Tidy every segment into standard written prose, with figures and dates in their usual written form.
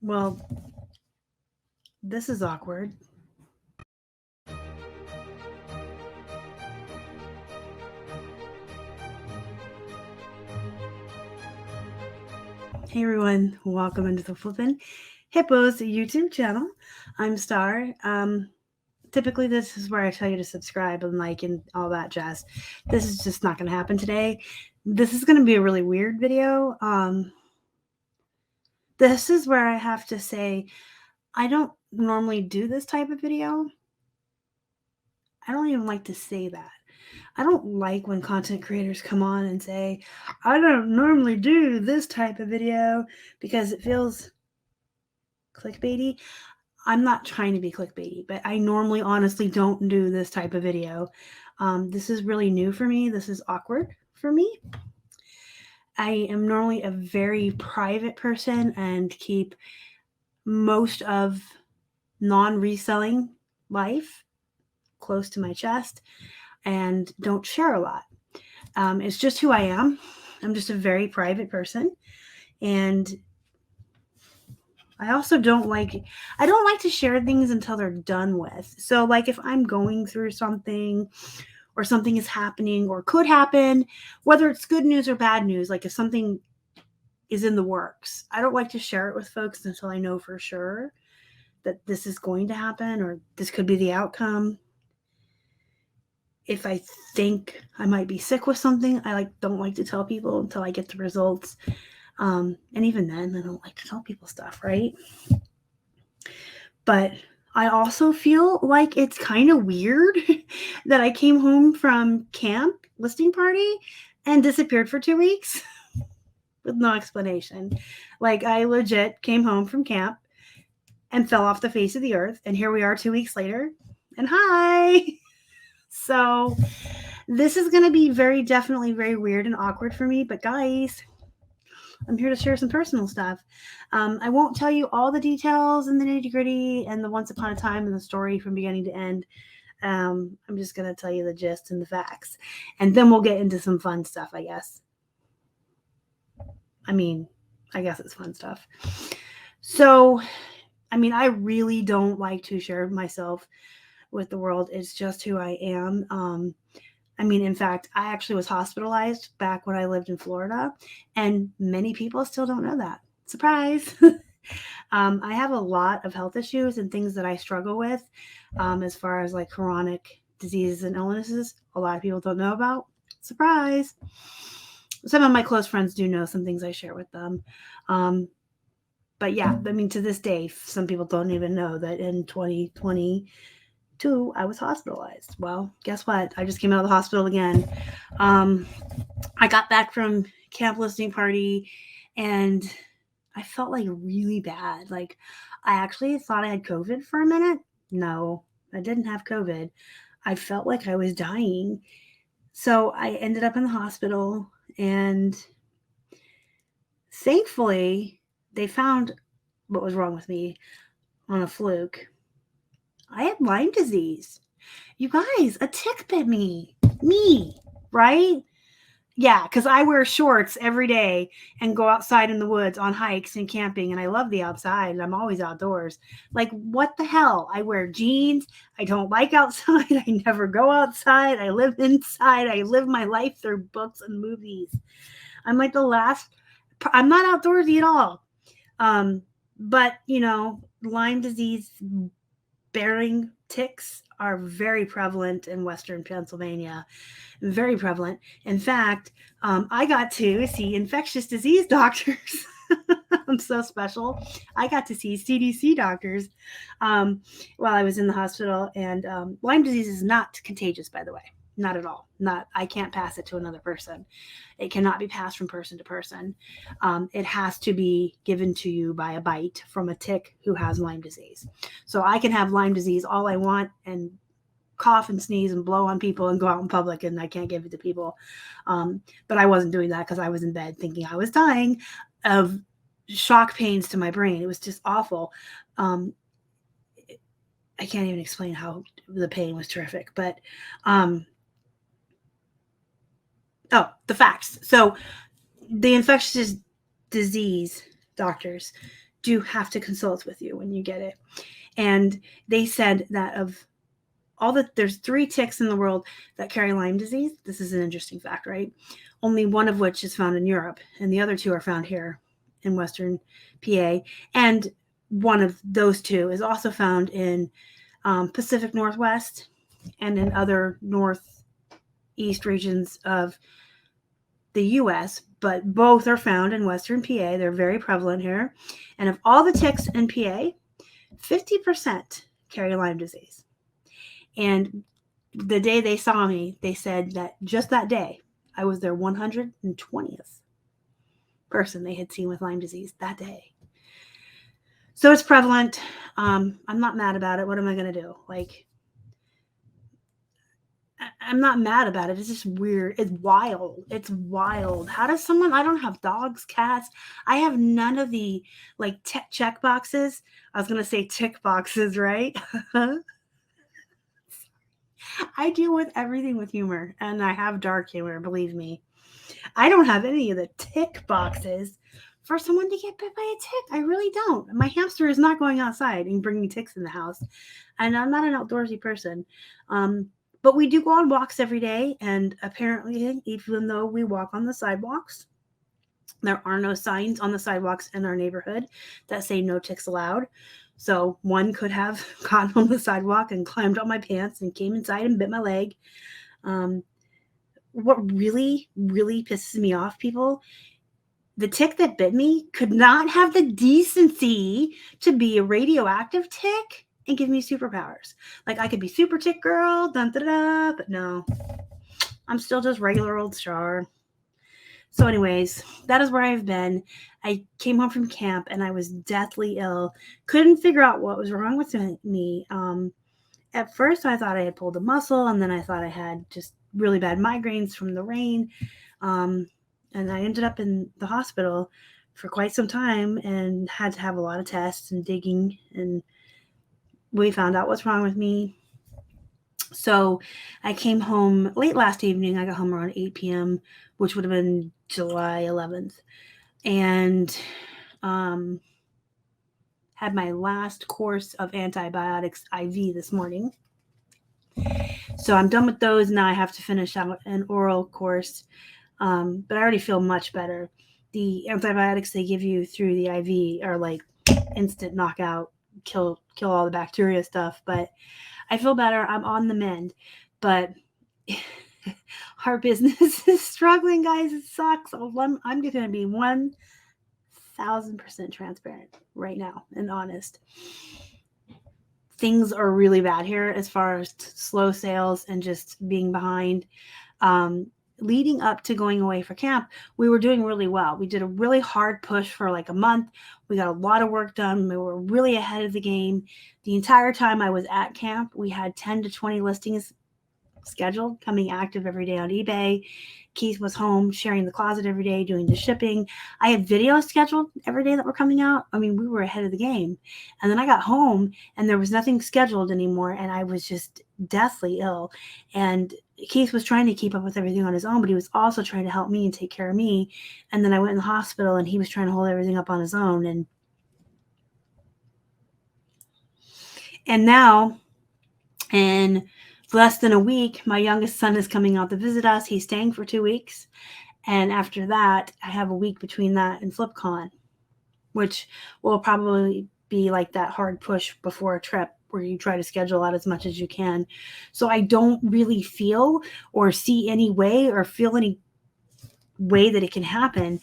Well, this is awkward. Hey everyone, welcome into the Flippin Hippos YouTube channel. I'm Star. Typically this is where I tell you to subscribe and like and all that jazz. This is just not going to happen today. This is going to be a really weird video. This is where I have to say I don't normally do this type of video. I don't even like to say that. I don't like when content creators come on and say, I don't normally do this type of video because it feels clickbaity. I'm not trying to be clickbaity, but I normally honestly don't do this type of video. This is really new for me. This is awkward for me. I am normally a very private person and keep most of non-reselling life close to my chest and don't share a lot. It's just who I am. I'm just a very private person. And I also don't like to share things until they're done with. So like if I'm going through something or something is happening or could happen, whether it's good news or bad news, like if something is in the works, I don't like to share it with folks until I know for sure that this is going to happen or this could be the outcome. If I think I might be sick with something, I don't like to tell people until I get the results. And even then, I don't like to tell people stuff, right? But I also feel like it's kind of weird that I came home from camp listing party and disappeared for 2 weeks with no explanation. Like I legit came home from camp and fell off the face of the earth, and here we are 2 weeks later. And hi. So this is going to be definitely very weird and awkward for me, but guys, I'm here to share some personal stuff. I won't tell you all the details and the nitty gritty and the once upon a time and the story from beginning to end. I'm just going to tell you the gist and the facts. And then we'll get into some fun stuff, I guess. I guess it's fun stuff. So, I really don't like to share myself with the world. It's just who I am. In fact, I actually was hospitalized back when I lived in Florida, and many people still don't know that. Surprise! I have a lot of health issues and things that I struggle with as far as like chronic diseases and illnesses. A lot of people don't know about. Surprise! Some of my close friends do know some things I share with them. But yeah, to this day, some people don't even know that in 2022, I was hospitalized. Well, guess what? I just came out of the hospital again. I got back from camp listening party and I felt like really bad. Like I actually thought I had COVID for a minute. No, I didn't have COVID. I felt like I was dying. So I ended up in the hospital and thankfully they found what was wrong with me on a fluke. I had Lyme disease. You guys, a tick bit me. Me, right? Yeah, because I wear shorts every day and go outside in the woods on hikes and camping, and I love the outside, and I'm always outdoors. Like, what the hell? I wear jeans. I don't like outside. I never go outside. I live inside. I live my life through books and movies. I'm like I'm not outdoorsy at all. But, Lyme disease bearing ticks are very prevalent in Western Pennsylvania. Very prevalent. In fact, I got to see infectious disease doctors. I'm so special. I got to see CDC doctors while I was in the hospital. And Lyme disease is not contagious, by the way. Not at all. I can't pass it to another person. It cannot be passed from person to person. It has to be given to you by a bite from a tick who has Lyme disease. So I can have Lyme disease all I want and cough and sneeze and blow on people and go out in public and I can't give it to people. But I wasn't doing that because I was in bed thinking I was dying of shock pains to my brain. It was just awful. I can't even explain how the pain was terrific, but the facts. So the infectious disease doctors do have to consult with you when you get it. And they said that of there's 3 ticks in the world that carry Lyme disease. This is an interesting fact, right? Only one of which is found in Europe, and the other 2 are found here in Western PA. And one of those 2 is also found in Pacific Northwest and in other northeast regions of the U.S., but both are found in Western PA. They're very prevalent here. And of all the ticks in PA, 50% carry Lyme disease. And the day they saw me, they said that just that day, I was their 120th person they had seen with Lyme disease that day. So it's prevalent. I'm not mad about it. What am I going to do? Like, I'm not mad about it. It's just weird. It's wild. It's wild. How does someone, I don't have dogs, cats. I have none of the like check boxes. I was going to say tick boxes, right? I deal with everything with humor, and I have dark humor, believe me. I don't have any of the tick boxes for someone to get bit by a tick. I really don't. My hamster is not going outside and bringing ticks in the house, and I'm not an outdoorsy person. But we do go on walks every day, and apparently, even though we walk on the sidewalks, there are no signs on the sidewalks in our neighborhood that say no ticks allowed. So one could have gotten on the sidewalk and climbed on my pants and came inside and bit my leg. What really, really pisses me off, people, the tick that bit me could not have the decency to be a radioactive tick and give me superpowers. Like, I could be super tick girl, dun, da, da, but no. I'm still just regular old Star. So anyways, that is where I've been. I came home from camp and I was deathly ill. Couldn't figure out what was wrong with me. At first, I thought I had pulled a muscle, and then I thought I had just really bad migraines from the rain. And I ended up in the hospital for quite some time and had to have a lot of tests and digging, and we found out what's wrong with me. So I came home late last evening. I got home around 8 p.m., which would have been July 11th, and had my last course of antibiotics IV this morning. So I'm done with those. Now I have to finish out an oral course, but I already feel much better. The antibiotics they give you through the IV are like instant knockout, kill all the bacteria stuff, but I feel better. I'm on the mend, but our business is struggling, guys. It sucks. I'm going to be 1,000% transparent right now and honest. Things are really bad here as far as slow sales and just being behind. Leading up to going away for camp, we were doing really well. We did a really hard push for like a month. We got a lot of work done. We were really ahead of the game. The entire time I was at camp, we had 10 to 20 listings scheduled, coming active every day on eBay. Keith was home sharing the closet every day, doing the shipping. I had videos scheduled every day that were coming out. I mean, we were ahead of the game. And then I got home and there was nothing scheduled anymore. And I was just deathly ill. And Keith was trying to keep up with everything on his own, but he was also trying to help me and take care of me. And then I went in the hospital and he was trying to hold everything up on his own. And now, in less than a week, my youngest son is coming out to visit us. He's staying for 2 weeks. And after that, I have a week between that and FlipCon, which will probably be like that hard push before a trip where you try to schedule out as much as you can. So I don't really feel or see any way or feel any way that it can happen.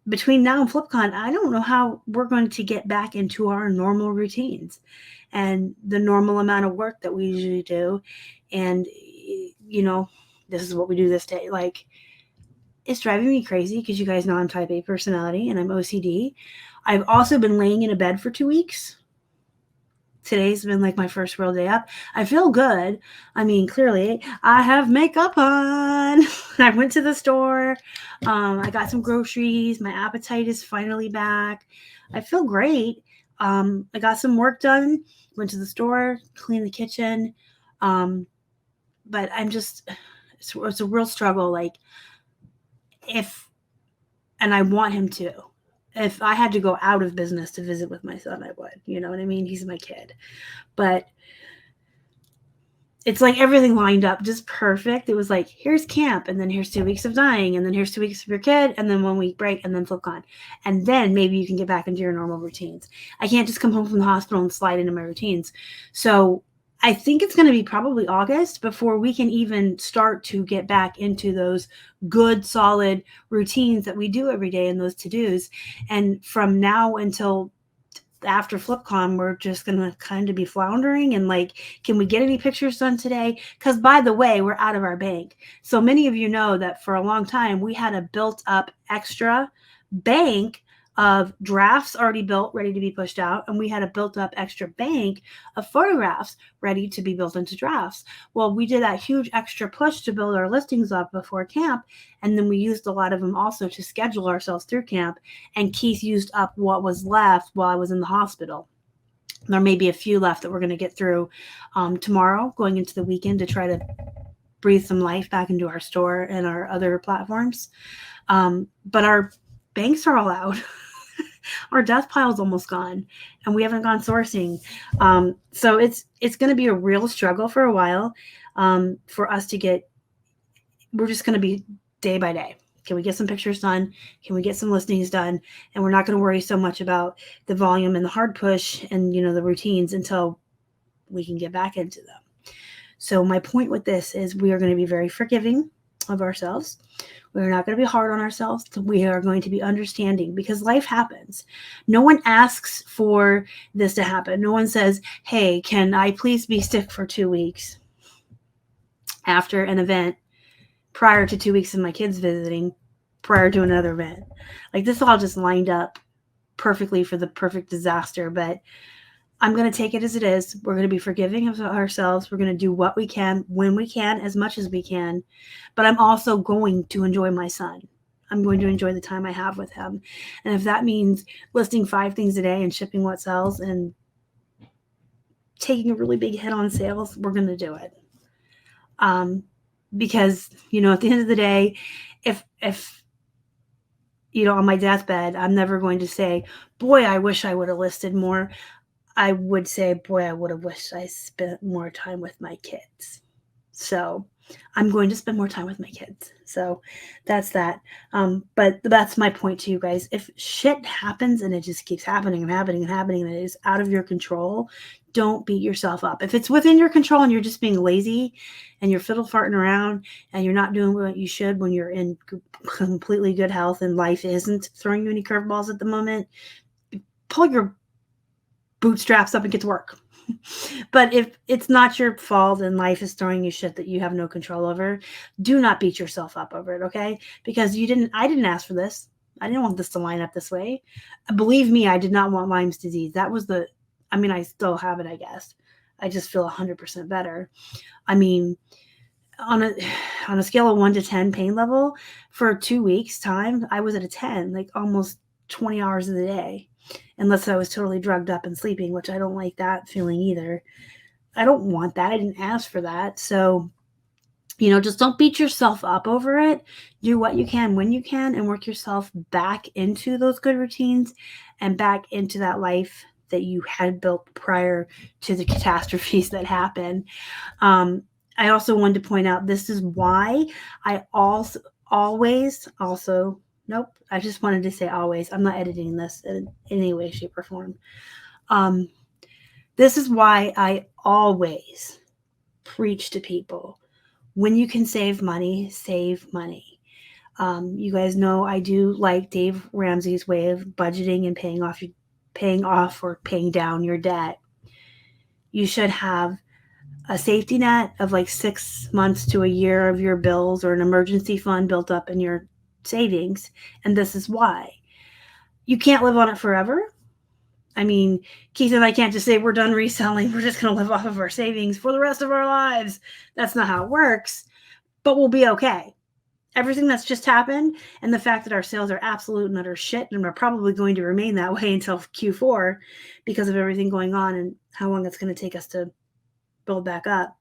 Between now and FlipCon, I don't know how we're going to get back into our normal routines and the normal amount of work that we usually do. And, you know, this is what we do this day. Like, it's driving me crazy because you guys know I'm type A personality and I'm OCD. I've also been laying in a bed for 2 weeks. Today's been like my first real day up. I feel good. I mean, clearly I have makeup on. I went to the store. I got some groceries. My appetite is finally back. I feel great. I got some work done. Went to the store, cleaned the kitchen. But I'm just, it's a real struggle. Like, and I want him to, if I had to go out of business to visit with my son, I would. You know what I mean? He's my kid. But it's like everything lined up just perfect. It was like, here's camp, and then here's 2 weeks of dying, and then here's 2 weeks of your kid, and then 1 week break, and then FlipCon. And then maybe you can get back into your normal routines. I can't just come home from the hospital and slide into my routines. So I think it's going to be probably August before we can even start to get back into those good, solid routines that we do every day and those to-dos. And from now until after FlipCon, we're just going to kind of be floundering and like, can we get any pictures done today? Because by the way, we're out of our bank. So many of you know that for a long time, we had a built up extra bank of drafts already built, ready to be pushed out. And we had a built up extra bank of photographs ready to be built into drafts. Well, we did that huge extra push to build our listings up before camp. And then we used a lot of them also to schedule ourselves through camp. And Keith used up what was left while I was in the hospital. There may be a few left that we're going to get through tomorrow, going into the weekend, to try to breathe some life back into our store and our other platforms. But our banks are all out. Our death pile's almost gone, and we haven't gone sourcing. So it's going to be a real struggle for a while for us to get. We're just going to be day by day. Can we get some pictures done? Can we get some listings done? And we're not going to worry so much about the volume and the hard push and, you know, the routines until we can get back into them. So my point with this is we are going to be very forgiving of ourselves. We're not going to be hard on ourselves. We are going to be understanding, because life happens. No one asks for this to happen. No one says, hey, can I please be sick for 2 weeks after an event prior to 2 weeks of my kids visiting, prior to another event. Like, this all just lined up perfectly for the perfect disaster. But I'm going to take it as it is. We're going to be forgiving of ourselves. We're going to do what we can, when we can, as much as we can. But I'm also going to enjoy my son. I'm going to enjoy the time I have with him. And if that means listing 5 things a day and shipping what sells and taking a really big hit on sales, we're going to do it. Because, you know, at the end of the day, if you know, on my deathbed, I'm never going to say, boy, I wish I would have listed more. I would say, boy, I would have wished I spent more time with my kids. So I'm going to spend more time with my kids. So that's that. But that's my point to you guys. If shit happens and it just keeps happening and happening and happening and it is out of your control, don't beat yourself up. If it's within your control and you're just being lazy and you're fiddle farting around and you're not doing what you should when you're in completely good health and life isn't throwing you any curveballs at the moment, pull your bootstraps up and get to work. But if it's not your fault and life is throwing you shit that you have no control over, do not beat yourself up over it, okay? Because I didn't ask for this. I didn't want this to line up this way. Believe me, I did not want Lyme's disease. That was I still have it, I guess. I just feel 100% better. I mean, on a scale of 1 to 10 pain level, for 2 weeks time, I was at a 10, like almost 20 hours of the day. Unless I was totally drugged up and sleeping, which I don't like that feeling either. I don't want that. I didn't ask for that. So, you know, just don't beat yourself up over it. Do what you can when you can and work yourself back into those good routines and back into that life that you had built prior to the catastrophes that happened. I also wanted to point out, this is why I nope. I just wanted to say always. I'm not editing this in any way, shape, or form. This is why I always preach to people. When you can save money, save money. You guys know I do like Dave Ramsey's way of budgeting and paying off or paying down your debt. You should have a safety net of like 6 months to a year of your bills, or an emergency fund built up in your savings. And this is why. You can't live on it forever. I mean, Keith and I can't just say we're done reselling, we're just going to live off of our savings for the rest of our lives. That's not how it works. But we'll be okay. Everything that's just happened, and the fact that our sales are absolute and utter shit, and we're probably going to remain that way until Q4 because of everything going on and how long it's going to take us to build back up,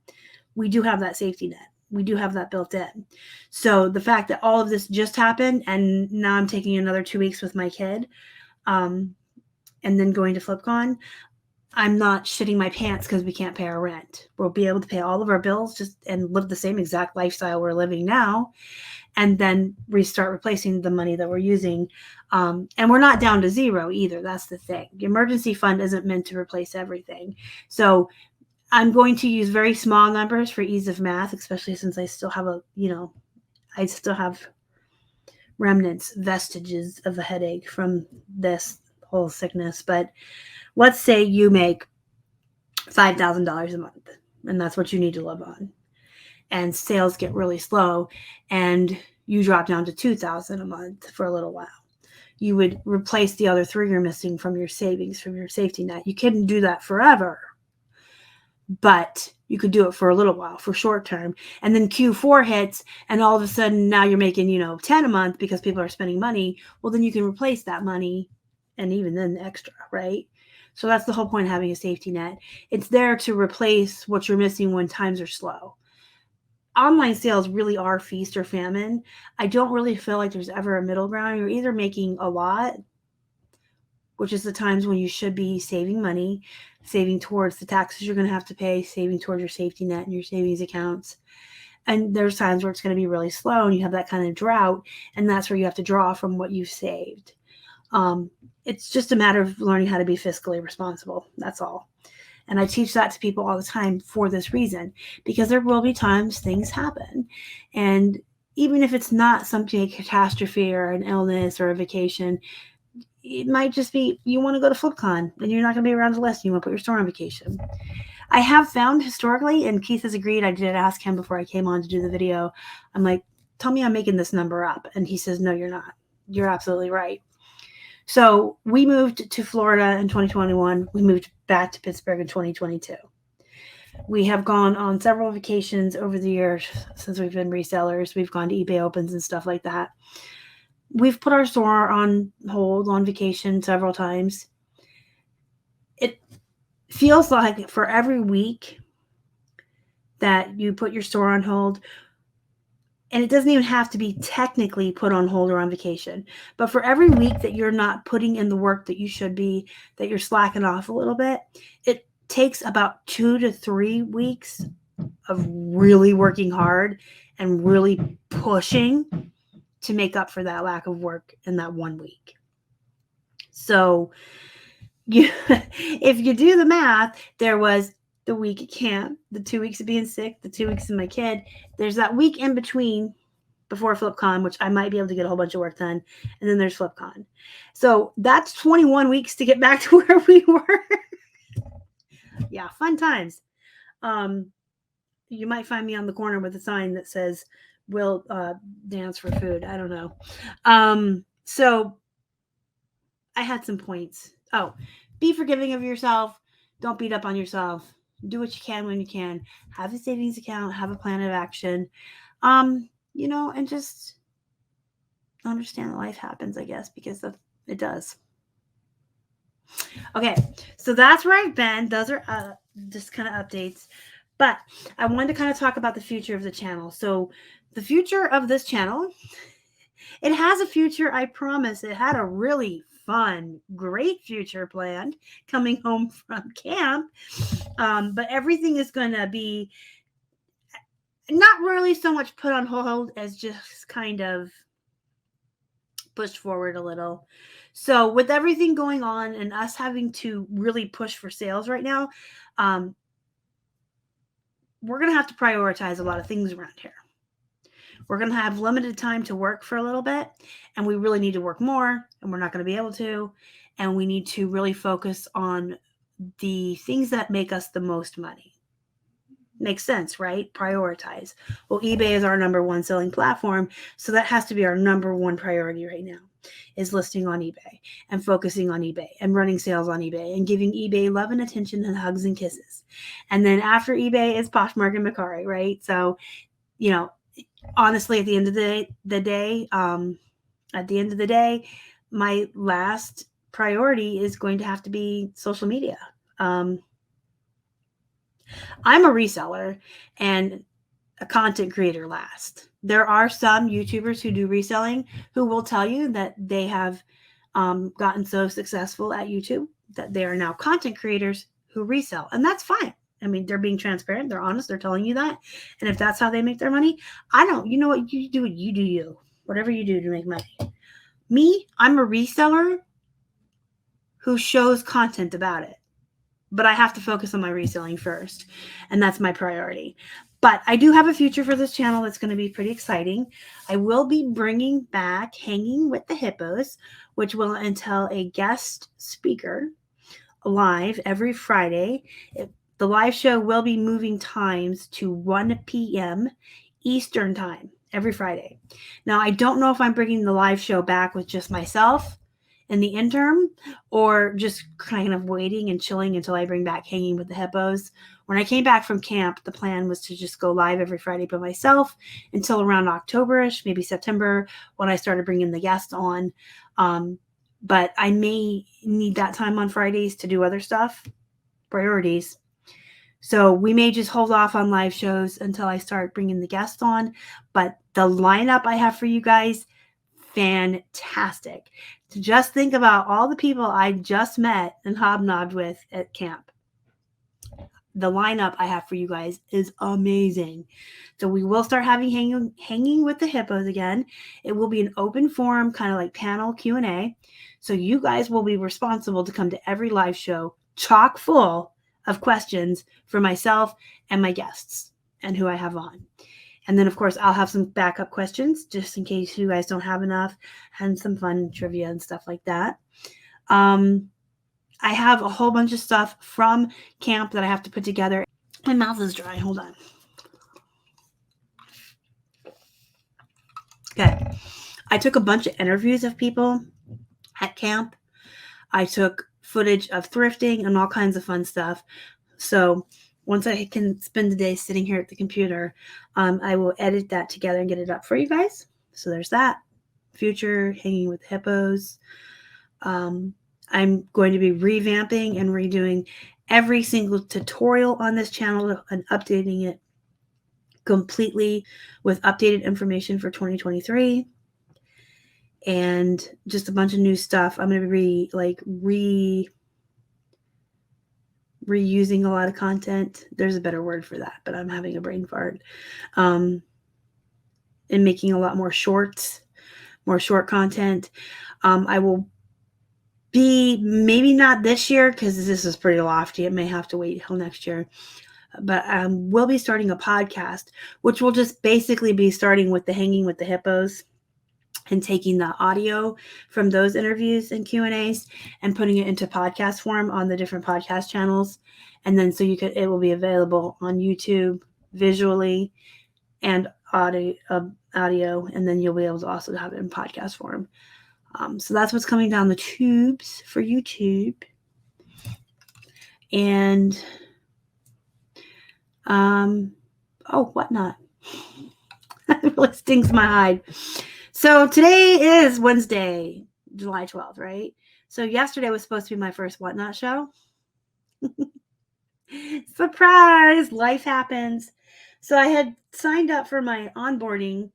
we do have that safety net. We do have that built in. So the fact that all of this just happened and now I'm taking another 2 weeks with my kid, and then going to FlipCon, I'm not shitting my pants because we can't pay our rent. We'll be able to pay all of our bills and live the same exact lifestyle we're living now, and then restart replacing the money that we're using. And we're not down to zero either. That's the thing. The emergency fund isn't meant to replace everything. So I'm going to use very small numbers for ease of math, especially since I still have I still have remnants, vestiges of a headache from this whole sickness. But let's say you make $5,000 a month, and that's what you need to live on. And sales get really slow, and you drop down to $2,000 a month for a little while. You would replace the other $3,000 you're missing from your savings, from your safety net. You couldn't do that forever, but you could do it for a little while, for short term. And then Q4 hits, and all of a sudden now you're making, 10 a month because people are spending money. Well, then you can replace that money, and even then extra, right? So that's the whole point of having a safety net. It's there to replace what you're missing when times are slow. Online sales really are feast or famine. I don't really feel like there's ever a middle ground. You're either making a lot, which is the times when you should be saving money, saving towards the taxes you're going to have to pay, saving towards your safety net and your savings accounts. And there's times where it's going to be really slow and you have that kind of drought, and that's where you have to draw from what you've saved. It's just a matter of learning how to be fiscally responsible. That's all. And I teach that to people all the time for this reason, because there will be times things happen. And even if it's not something, a catastrophe or an illness or a vacation, it might just be you want to go to FlipCon and you're not going to be around to list. You want to put your store on vacation. I have found historically, and Keith has agreed, I did ask him before I came on to do the video, I'm like, tell me I'm making this number up. And he says, no, you're not. You're absolutely right. So we moved to Florida in 2021. We moved back to Pittsburgh in 2022. We have gone on several vacations over the years since we've been resellers. We've gone to eBay Opens and stuff like that. We've put our store on hold on vacation several times. It feels like for every week that you put your store on hold, and it doesn't even have to be technically put on hold or on vacation, but for every week that you're not putting in the work that you should be, that you're slacking off a little bit, it takes about 2 to 3 weeks of really working hard and really pushing to make up for that lack of work in that 1 week. So if you do the math, there was the week at camp, the 2 weeks of being sick, the 2 weeks of my kid. There's that week in between before FlipCon, which I might be able to get a whole bunch of work done. And then there's FlipCon. So that's 21 weeks to get back to where we were. Yeah, fun times. You might find me on the corner with a sign that says, we'll dance for food. I don't know. So I had some points. Oh, be forgiving of yourself. Don't beat up on yourself. Do what you can when you can. Have a savings account. Have a plan of action. And just understand that life happens, I guess, because it does. Okay, so that's where I've been. Those are just kind of updates. But I wanted to kind of talk about the future of the channel. So the future of this channel, it has a future, I promise. It had a really fun, great future planned coming home from camp. But everything is going to be not really so much put on hold as just kind of pushed forward a little. So with everything going on and us having to really push for sales right now, we're going to have to prioritize a lot of things around here. We're going to have limited time to work for a little bit, and we really need to work more, and we're not going to be able to. And we need to really focus on the things that make us the most money. Makes sense, right? Prioritize. Well, eBay is our number one selling platform, so that has to be our number one priority right now, is listing on eBay and focusing on eBay and running sales on eBay and giving eBay love and attention and hugs and kisses. And then after eBay is Poshmark and Boxery, right? So, honestly, at the end of the day, my last priority is going to have to be social media. I'm a reseller and a content creator last. There are some YouTubers who do reselling who will tell you that they have gotten so successful at YouTube that they are now content creators who resell. And that's fine. I mean, they're being transparent. They're honest. They're telling you that. And if that's how they make their money, you know what, you do what you do, you. Whatever you do to make money. Me, I'm a reseller who shows content about it. But I have to focus on my reselling first. And that's my priority. But I do have a future for this channel that's going to be pretty exciting. I will be bringing back Hanging with the Hippos, which will entail a guest speaker live every Friday. The live show will be moving times to 1 p.m. Eastern time every Friday. Now, I don't know if I'm bringing the live show back with just myself in the interim, or just kind of waiting and chilling until I bring back Hanging with the Hippos. When I came back from camp, the plan was to just go live every Friday by myself until around October-ish, maybe September, when I started bringing the guests on. But I may need that time on Fridays to do other stuff, priorities. So we may just hold off on live shows until I start bringing the guests on. But the lineup I have for you guys, fantastic. To just think about all the people I just met and hobnobbed with at camp. The lineup I have for you guys is amazing. So we will start having hanging with the Hippos again. It will be an open forum, kind of like panel Q&A. So you guys will be responsible to come to every live show chock full of questions for myself and my guests and who I have on. And then, of course, I'll have some backup questions just in case you guys don't have enough, and some fun trivia and stuff like that. I have a whole bunch of stuff from camp that I have to put together. My mouth is dry. Hold on. Okay. I took a bunch of interviews of people at camp. I took footage of thrifting and all kinds of fun stuff. So once I can spend the day sitting here at the computer, I will edit that together and get it up for you guys. So there's that. Future Hanging with Hippos. I'm going to be revamping and redoing every single tutorial on this channel and updating it completely with updated information for 2023. And just a bunch of new stuff. I'm going to be reusing a lot of content. There's a better word for that, but I'm having a brain fart. And making a lot more short content. I will be, maybe not this year because this is pretty lofty. It may have to wait till next year. But we'll be starting a podcast, which will just basically be starting with the Hanging with the Hippos and taking the audio from those interviews and Q&As and putting it into podcast form on the different podcast channels. And then so it will be available on YouTube visually and audio, and then you'll be able to also have it in podcast form. So that's what's coming down the tubes for YouTube. And whatnot. It really stings my hide. So today is Wednesday, July 12th, right? So yesterday was supposed to be my first Whatnot show. Surprise! Life happens. So I had signed up for my onboarding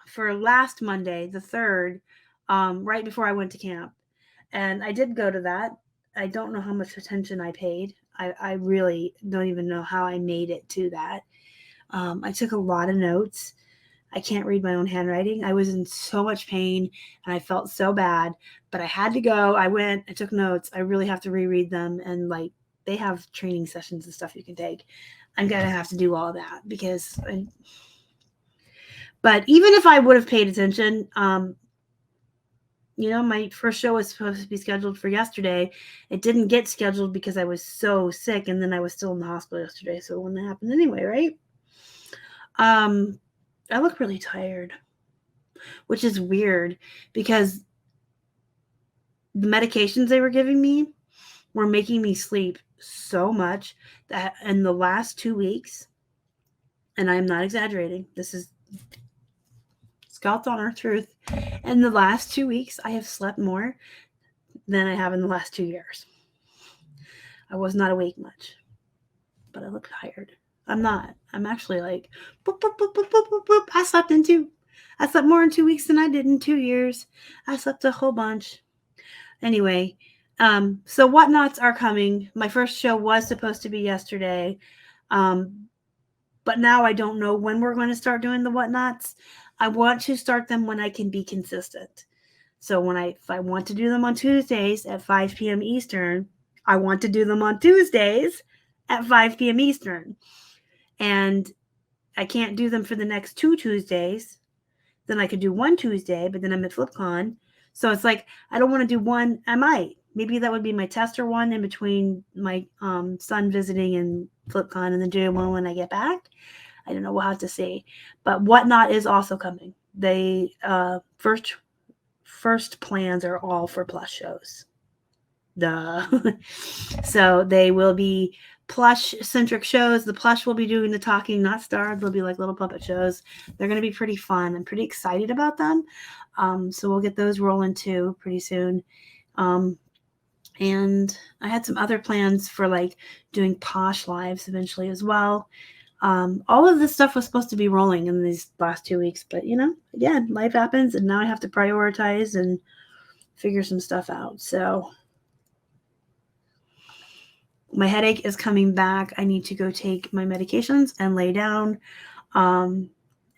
for last Monday, the 3rd, right before I went to camp. And I did go to that. I don't know how much attention I paid. I really don't even know how I made it to that. I took a lot of notes. I can't read my own handwriting. I was in so much pain and I felt so bad, but I had to go. I went, I took notes. I really have to reread them. And they have training sessions and stuff you can take. I'm going to have to do all that because but even if I would have paid attention, my first show was supposed to be scheduled for yesterday. It didn't get scheduled because I was so sick. And then I was still in the hospital yesterday. So it wouldn't happen anyway, right? I look really tired, which is weird because the medications they were giving me were making me sleep so much that in the last 2 weeks, and I'm not exaggerating, this is God's honest truth, in the last 2 weeks, I have slept more than I have in the last 2 years. I was not awake much, but I look tired. I'm not. I'm actually like, boop, boop, boop, boop, boop, boop, boop. I slept more in 2 weeks than I did in 2 years. I slept a whole bunch. Anyway, so whatnots are coming. My first show was supposed to be yesterday. But now I don't know when we're going to start doing the whatnots. I want to start them when I can be consistent. So if I want to do them on Tuesdays at 5 p.m. Eastern, I want to do them on Tuesdays at 5 p.m. Eastern. And I can't do them for the next 2 Tuesdays. Then I could do one Tuesday, but then I'm at FlipCon. So it's like, I don't want to do one. I might. Maybe that would be my tester one in between my son visiting and FlipCon, and then do one when I get back. I don't know. We'll have to see. But Whatnot is also coming. They first plans are all for Plush shows. Duh. So they will be Plush-centric shows. The Plush will be doing the talking, not starred. They'll be like little puppet shows. They're going to be pretty fun. I'm pretty excited about them. So we'll get those rolling too pretty soon. And I had some other plans for like doing Posh lives eventually as well. All of this stuff was supposed to be rolling in these last 2 weeks, but again, life happens, and now I have to prioritize and figure some stuff out. So my headache is coming back. I need to go take my medications and lay down. And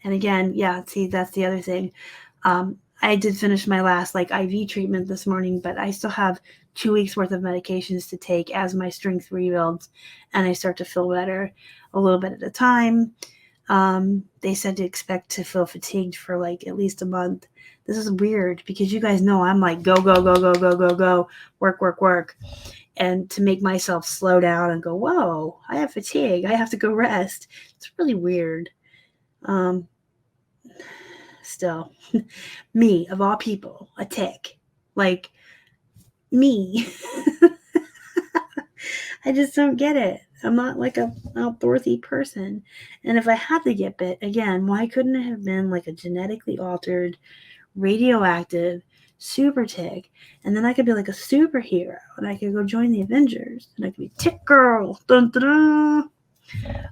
again, see, that's the other thing. I did finish my last IV treatment this morning, but I still have 2 weeks worth of medications to take as my strength rebuilds and I start to feel better a little bit at a time. They said to expect to feel fatigued for at least a month. This is weird because you guys know I'm like, go, go, go, go, go, go, go, work, work, work. And to make myself slow down and go, whoa, I have fatigue. I have to go rest. It's really weird. Still, me, of all people, a tick. Me. I just don't get it. I'm not like a outdoorsy person. And if I had to get bit, again, why couldn't it have been like a genetically altered, radioactive, super tick? And then I could be like a superhero and I could go join the Avengers and I could be Tick Girl. Dun, dun, dun.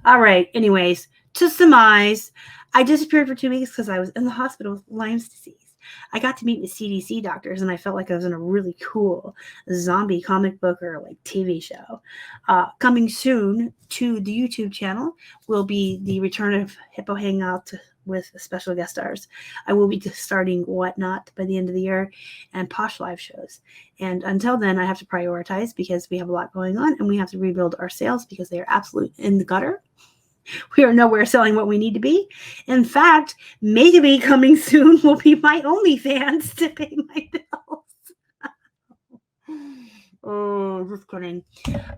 All right. Anyways, to surmise, I disappeared for 2 weeks because I was in the hospital with Lyme's disease. I got to meet with CDC doctors, and I felt like I was in a really cool zombie comic book or TV show. Coming soon to the YouTube channel will be the return of HIPPO Hangout with special guest stars. I will be starting Whatnot by the end of the year and Posh live shows. And until then, I have to prioritize because we have a lot going on, and we have to rebuild our sales because they are absolutely in the gutter. We are nowhere selling what we need to be. In fact, maybe coming soon will be my OnlyFans to pay my bills. Oh, just kidding.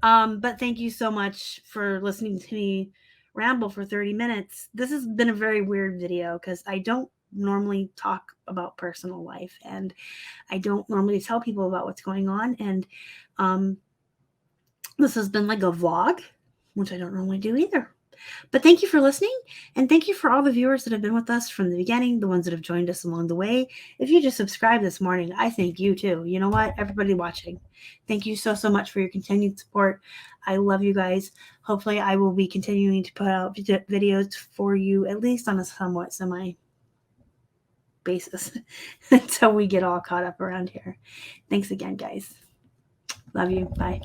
But thank you so much for listening to me ramble for 30 minutes. This has been a very weird video because I don't normally talk about personal life, and I don't normally tell people about what's going on. And this has been like a vlog, which I don't normally do either. But thank you for listening, and thank you for all the viewers that have been with us from the beginning, the ones that have joined us along the way. If you just subscribed this morning, I thank you too. You know what? Everybody watching, thank you so much for your continued support. I love you guys. Hopefully, I will be continuing to put out videos for you, at least on a somewhat semi basis, until we get all caught up around here. Thanks again, guys. Love you. Bye.